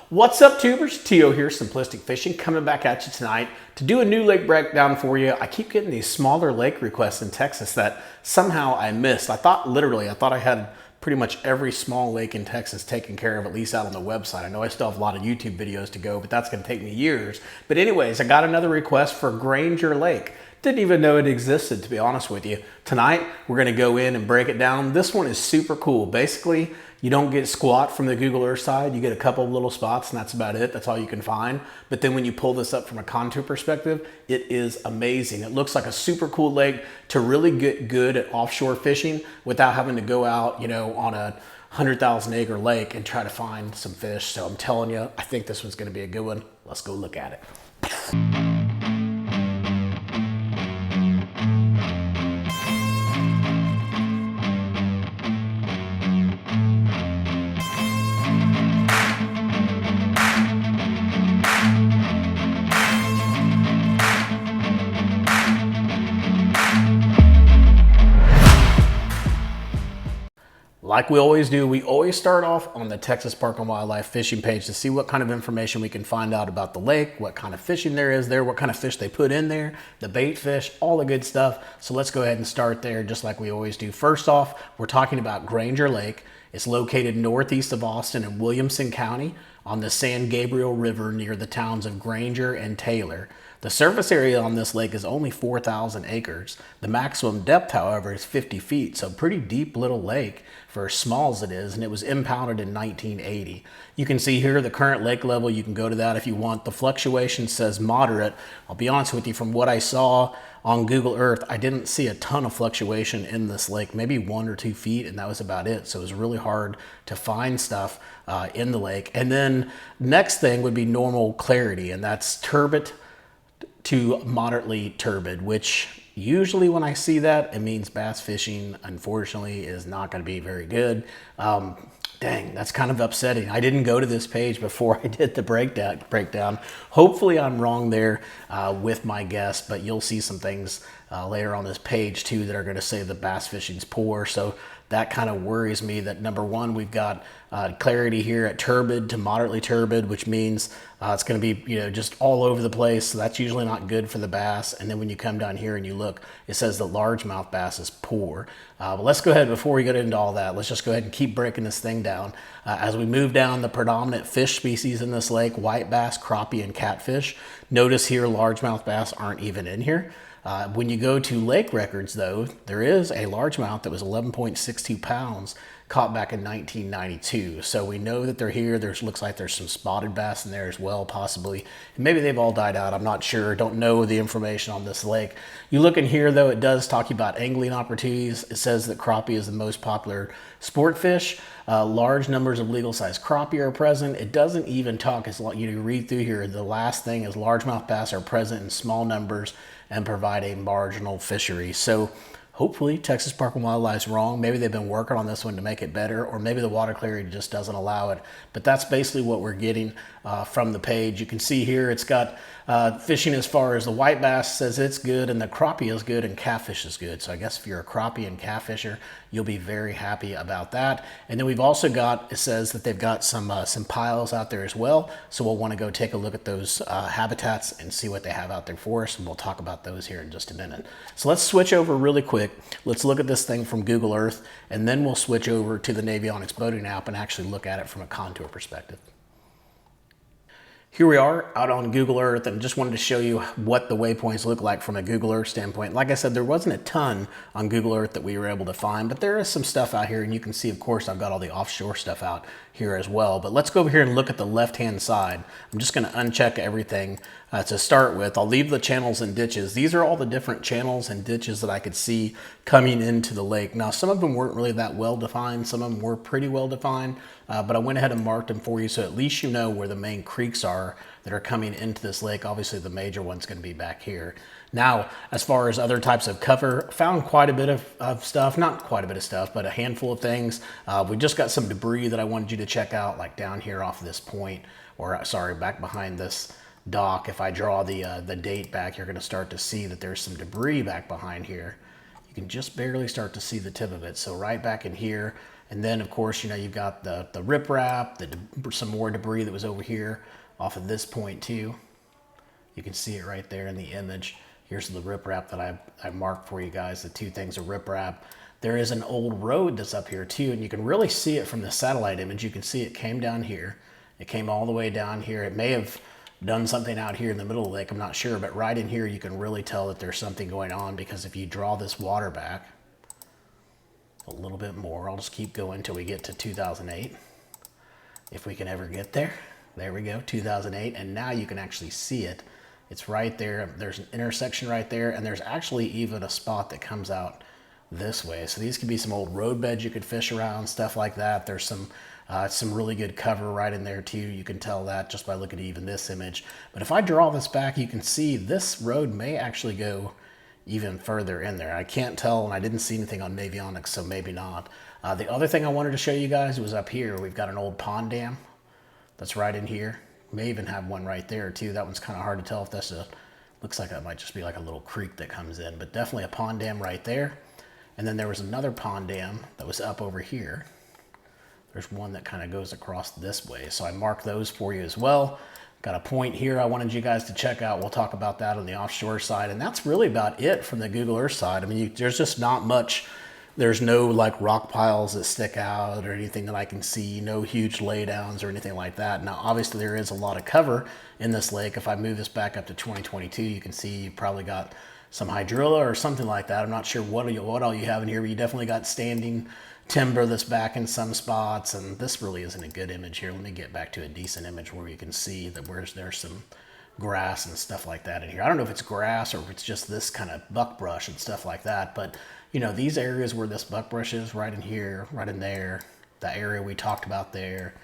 What's up, tubers? Tio here, Simplistic Fishing, coming back at you tonight to do a new lake breakdown for you. I keep getting these smaller lake requests in Texas that somehow I missed. I thought I had pretty much every small lake in Texas taken care of, at least out on the website. I know I still have a lot of YouTube videos to go, but that's going to take me years. But anyways, I got another request for Granger Lake. Didn't even know it existed, to be honest with you. Tonight, we're going to go in and break it down. This one is super cool. Basically, you don't get squat from the Google Earth side. You get a couple of little spots, and that's about it. That's all you can find. But then when you pull this up from a contour perspective, it is amazing. It looks like a super cool lake to really get good at offshore fishing without having to go out, on a 100,000 acre lake and try to find some fish. So I'm telling you, I think this one's going to be a good one. Let's go look at it. Like we always do, we always start off on the Texas Park and Wildlife fishing page to see what kind of information we can find out about the lake, what kind of fishing there is there, what kind of fish they put in there, the bait fish, all the good stuff. So let's go ahead and start there just like we always do. First off, we're talking about Granger Lake. It's located northeast of Austin in Williamson County on the San Gabriel River near the towns of Granger and Taylor. The surface area on this lake is only 4,000 acres. The maximum depth, however, is 50 feet, so pretty deep little lake for as small as it is, and it was impounded in 1980. You can see here the current lake level. You can go to that if you want. The fluctuation says moderate. I'll be honest with you, from what I saw on Google Earth, I didn't see a ton of fluctuation in this lake, maybe 1 or 2 feet, and that was about it. So it was really hard to find stuff in the lake. And then next thing would be normal clarity, and that's turbid to moderately turbid, which usually when I see that, it means bass fishing, unfortunately, is not going to be very good. Dang, that's kind of upsetting. I didn't go to this page before I did the breakdown. Hopefully I'm wrong there with my guess, but you'll see some things later on this page too that are going to say the bass fishing's poor. So that kind of worries me that number one, we've got clarity here at turbid to moderately turbid, which means it's going to be, just all over the place. So that's usually not good for the bass. And then when you come down here and you look, it says the largemouth bass is poor. But let's go ahead, before we get into all that, let's just go ahead and keep breaking this thing down. As we move down, the predominant fish species in this lake, white bass, crappie, and catfish. Notice here, largemouth bass aren't even in here. When you go to lake records, though, there is a largemouth that was 11.62 pounds caught back in 1992. So we know that they're here. Looks like there's some spotted bass in there as well, possibly. And maybe they've all died out. I'm not sure. Don't know the information on this lake. You look in here, though, it does talk about angling opportunities. It says that crappie is the most popular sport fish. Large numbers of legal-sized crappie are present. It doesn't even talk, as you read through here, the last thing is largemouth bass are present in small numbers and provide a marginal fishery. So hopefully Texas Park and Wildlife's wrong. Maybe they've been working on this one to make it better, or maybe the water clarity just doesn't allow it. But that's basically what we're getting from the page. You can see here it's got fishing as far as the white bass says it's good, and the crappie is good, and catfish is good. So I guess if you're a crappie and catfisher, you'll be very happy about that. And then we've also got, it says that they've got some piles out there as well. So we'll want to go take a look at those habitats and see what they have out there for us. And we'll talk about those here in just a minute. So let's switch over really quick. Let's look at this thing from Google Earth, and then we'll switch over to the Navionics boating app and actually look at it from a contour perspective. Here we are out on Google Earth, and just wanted to show you what the waypoints look like from a Google Earth standpoint. Like I said, there wasn't a ton on Google Earth that we were able to find, but there is some stuff out here, and you can see, of course, I've got all the offshore stuff out here as well. But let's go over here and look at the left-hand side. I'm just going to uncheck everything to start with. I'll leave the channels and ditches. These are all the different channels and ditches that I could see coming into the lake. Now, some of them weren't really that well defined. Some of them were pretty well defined, but I went ahead and marked them for you so at least you know where the main creeks are that are coming into this lake. Obviously, the major one's going to be back here. Now, as far as other types of cover, found quite a bit of stuff. Not quite a bit of stuff, but a handful of things. We just got some debris that I wanted you to check out, like down here off this point, or sorry, back behind this dock. If I draw the date back, you're going to start to see that there's some debris back behind here. You can just barely start to see the tip of it. So right back in here, And then of course, you know, you've got the riprap, some more debris that was over here off of this point too. You can see it right there in the image. Here's the riprap that I marked for you guys, the two things of riprap. There is an old road that's up here too, and you can really see it from the satellite image. You can see it came down here. It came all the way down here. It may have done something out here in the middle of the lake, I'm not sure, but right in here you can really tell that there's something going on, because if you draw this water back a little bit more, I'll just keep going until we get to 2008. If we can ever get there. There we go, 2008, and now you can actually see it. It's right there. There's an intersection right there, and there's actually even a spot that comes out this way. So these could be some old road beds you could fish around, stuff like that. There's some really good cover right in there too. You can tell that just by looking at even this image. But if I draw this back, you can see this road may actually go even further in there. I can't tell, and I didn't see anything on Navionics, so maybe not. The other thing I wanted to show you guys was up here. We've got an old pond dam that's right in here. May even have one right there too. That one's kind of hard to tell if that's looks like that might just be like a little creek that comes in, but definitely a pond dam right there. And then there was another pond dam that was up over here. There's one that kind of goes across this way. So I marked those for you as well. Got a point here I wanted you guys to check out. We'll talk about that on the offshore side. And that's really about it from the Google Earth side. I mean, there's just not much. There's no like rock piles that stick out or anything that I can see, no huge laydowns or anything like that. Now, obviously there is a lot of cover in this lake. If I move this back up to 2022, you can see you probably got some hydrilla or something like that. I'm not sure what all you have in here, but you definitely got standing timber that's back in some spots. And this really isn't a good image here. Let me get back to a decent image where you can see that there's some grass and stuff like that in here. I don't know if it's grass or if it's just this kind of buckbrush and stuff like that, but you know, these areas where this buckbrush is, right in here, right in there, the area we talked about there,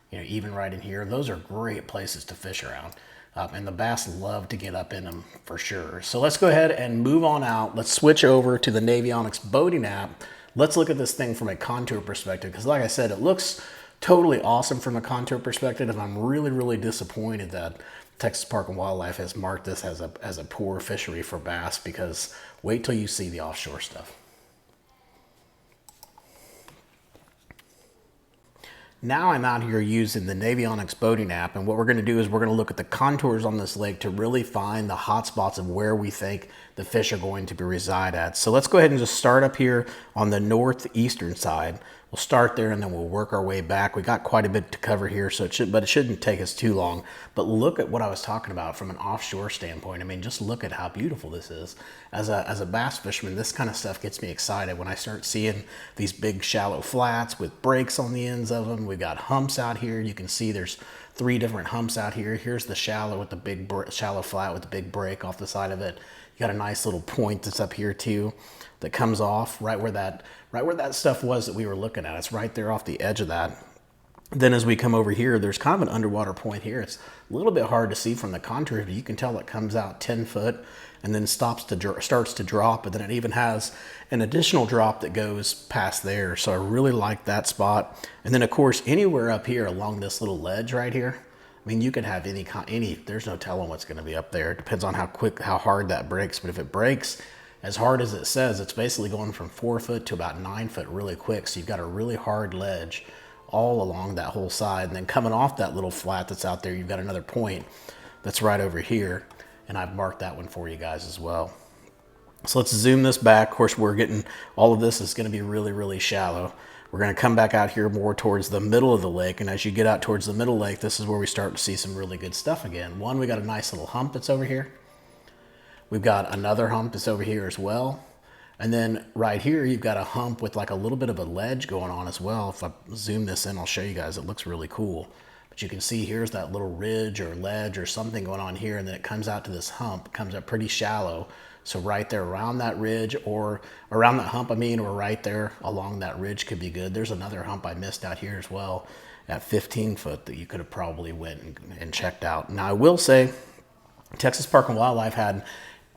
you know, even right in here, those are great places to fish around. And the bass love to get up in them for sure. So let's go ahead and move on out. Let's switch over to the Navionics boating app. Let's look at this thing from a contour perspective, because like I said, it looks totally awesome from a contour perspective, and I'm really, really disappointed that Texas Park and Wildlife has marked this as a poor fishery for bass, because wait till you see the offshore stuff. Now I'm out here using the Navionics boating app, and what we're going to do is we're going to look at the contours on this lake to really find the hot spots of where we think the fish are going to reside at. So let's go ahead and just start up here on the northeastern side. We'll start there and then we'll work our way back. We got quite a bit to cover here, so it shouldn't take us too long. But look at what I was talking about from an offshore standpoint. I mean, just look at how beautiful this is. As a bass fisherman, this kind of stuff gets me excited when I start seeing these big shallow flats with breaks on the ends of them. We've got humps out here. You can see there's 3 different humps out here. Here's the shallow with the big shallow flat with the big break off the side of it. You got a nice little point that's up here too that comes off right where that stuff was that we were looking at. It's right there off the edge of that. Then as we come over here, there's kind of an underwater point here. It's a little bit hard to see from the contour, but you can tell it comes out 10 foot and then starts to drop, but then it even has an additional drop that goes past there. So I really like that spot. And then of course, anywhere up here along this little ledge right here, I mean, you could have any, there's no telling what's going to be up there. It depends on how hard that breaks. But if it breaks as hard as it says, it's basically going from 4 foot to about 9 foot really quick. So you've got a really hard ledge all along that whole side. And then coming off that little flat that's out there, you've got another point that's right over here. And I've marked that one for you guys as well. So let's zoom this back. Of course, all of this is going to be really, really shallow. We're going to come back out here more towards the middle of the lake. And as you get out towards the middle lake, this is where we start to see some really good stuff again. One, we got a nice little hump that's over here. We've got another hump that's over here as well. And then right here, you've got a hump with like a little bit of a ledge going on as well. If I zoom this in, I'll show you guys. It looks really cool. But you can see here's that little ridge or ledge or something going on here. And then it comes out to this hump, comes up pretty shallow. So right there around that ridge or around that hump, or right there along that ridge could be good. There's another hump I missed out here as well at 15 foot that you could have probably went and checked out. Now I will say Texas Park and Wildlife had,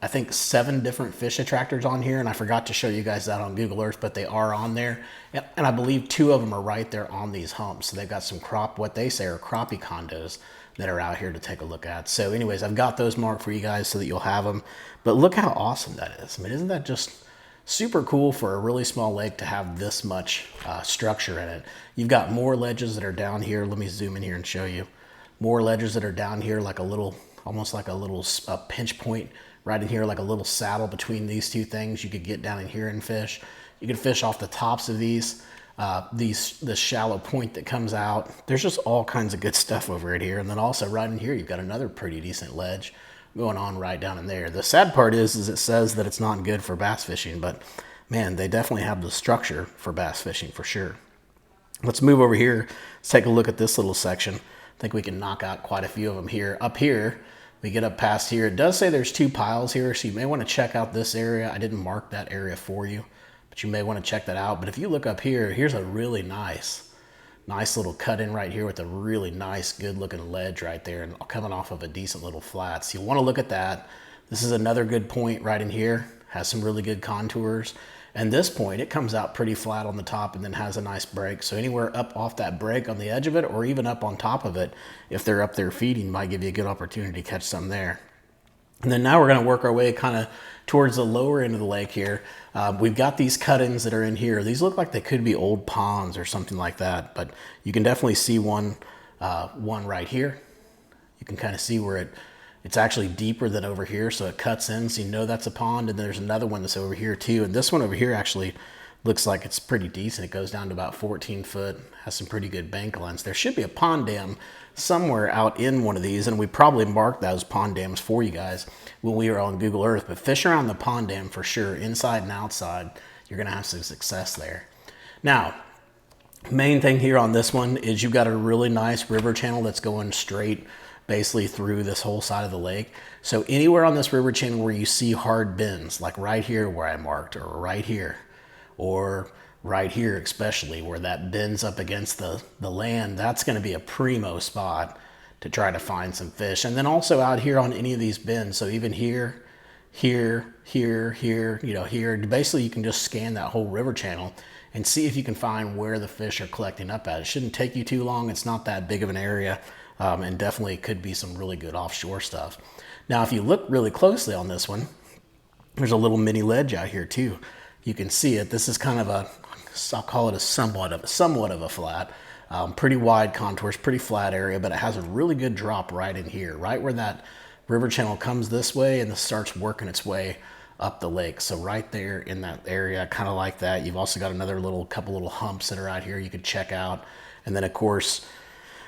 I think, 7 different fish attractors on here, and I forgot to show you guys that on Google Earth, but they are on there. And I believe 2 of them are right there on these humps. So they've got some what they say are crappie condos that are out here to take a look at. So anyways, I've got those marked for you guys so that you'll have them. But look how awesome that is. I mean, isn't that just super cool for a really small lake to have this much structure in it. You've got more ledges that are down here. Let me zoom in here and show you. More ledges that are down here, like a little, almost like a little pinch point right in here, like a little saddle between these two things. You could get down in here and fish. You can fish off the tops of these, this shallow point that comes out. There's just all kinds of good stuff over right here. And then also right in here, you've got another pretty decent ledge going on right down in there. The sad part is it says that it's not good for bass fishing, but man, they definitely have the structure for bass fishing for sure. Let's move over here. Let's take a look at this little section. I think we can knock out quite a few of them here. Up here, we get up past here. It does say there's 2 piles here, so you may want to check out this area. I didn't mark that area for you, but you may want to check that out. But if you look up here, here's a really nice little cut in right here with a really nice, good looking ledge right there and coming off of a decent little flat. So you want to look at that. This is another good point right in here. Has some really good contours. And this point, it comes out pretty flat on the top and then has a nice break. So anywhere up off that break on the edge of it or even up on top of it, if they're up there feeding, might give you a good opportunity to catch some there. And then now we're going to work our way kind of towards the lower end of the lake here. We've got these cut-ins that are in here. These look like they could be old ponds or something like that, but you can definitely see one right here. You can kind of see where it's actually deeper than over here, so it cuts in, so you know that's a pond. And there's another one that's over here too, and this one over here actually looks like it's pretty decent. It goes down to about 14 foot, has some pretty good bank lengths. There should be a pond dam somewhere out in one of these, and we probably marked those pond dams for you guys when we were on Google Earth. But fish around the pond dam for sure, inside and outside. You're gonna have some success there. Now, main thing here on this one is you've got a really nice river channel that's going straight basically through this whole side of the lake. So anywhere on this river channel where you see hard bends, like right here where I marked, or right here, or right here especially, where that bends up against the land, that's going to be a primo spot to try to find some fish. And then also out here on any of these bends, so even here, here, you know, here, basically you can just scan that whole river channel and see if you can find where the fish are collecting up at. It shouldn't take you too long. It's not that big of an area, and definitely could be some really good offshore stuff. Now, if you look really closely on this one, there's a little mini ledge out here too. You can see it. This is kind of a, I'll call it a somewhat of a flat. Pretty wide contours, pretty flat area, but it has a really good drop right in here, right where that river channel comes this way and this starts working its way up the lake. So right there in that area, kind of like that. You've also got another couple little humps that are out here you could check out. And then of course,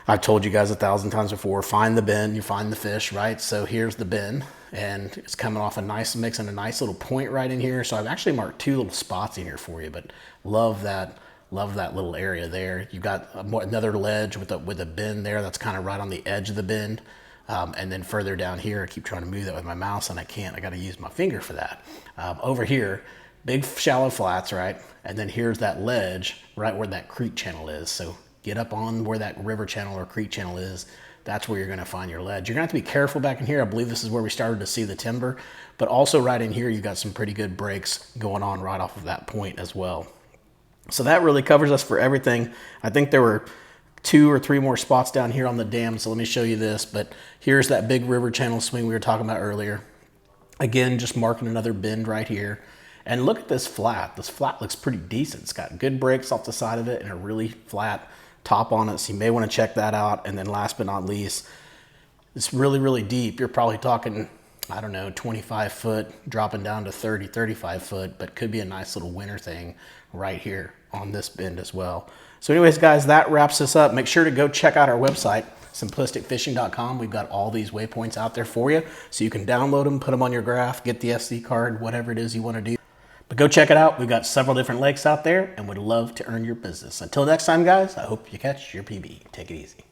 I've told you guys 1,000 times before, find the bend, you find the fish, right? So here's the bend, and it's coming off mixing a nice little point right in here. So I've actually marked 2 little spots in here for you, but love that little area there. You've got another ledge with a bend there that's kind of right on the edge of the bend. And then further down here, I keep trying to move that with my mouse and I can't, I got to use my finger for that. Over here, big shallow flats, right? And then here's that ledge right where that creek channel is. So get up on where that river channel or creek channel is. That's where you're going to find your ledge. You're going to have to be careful back in here. I believe this is where we started to see the timber, but also right in here, you've got some pretty good breaks going on right off of that point as well. So that really covers us for everything. I think there were 2 or 3 more spots down here on the dam. So let me show you this, but here's that big river channel swing we were talking about earlier. Again, just marking another bend right here. And look at this flat. This flat looks pretty decent. It's got good breaks off the side of it and a really flat top on it, so you may want to check that out. And then last but not least, it's really, really deep. You're probably talking, I don't know, 25 foot, dropping down to 30, 35 foot, but could be a nice little winter thing right here on this bend as well. So anyways, guys, that wraps this up. Make sure to go check out our website, simplisticfishing.com. We've got all these waypoints out there for you, so you can download them, put them on your graph, get the SD card, whatever it is you want to do. But go check it out. We've got several different lakes out there and would love to earn your business. Until next time, guys, I hope you catch your PB. Take it easy.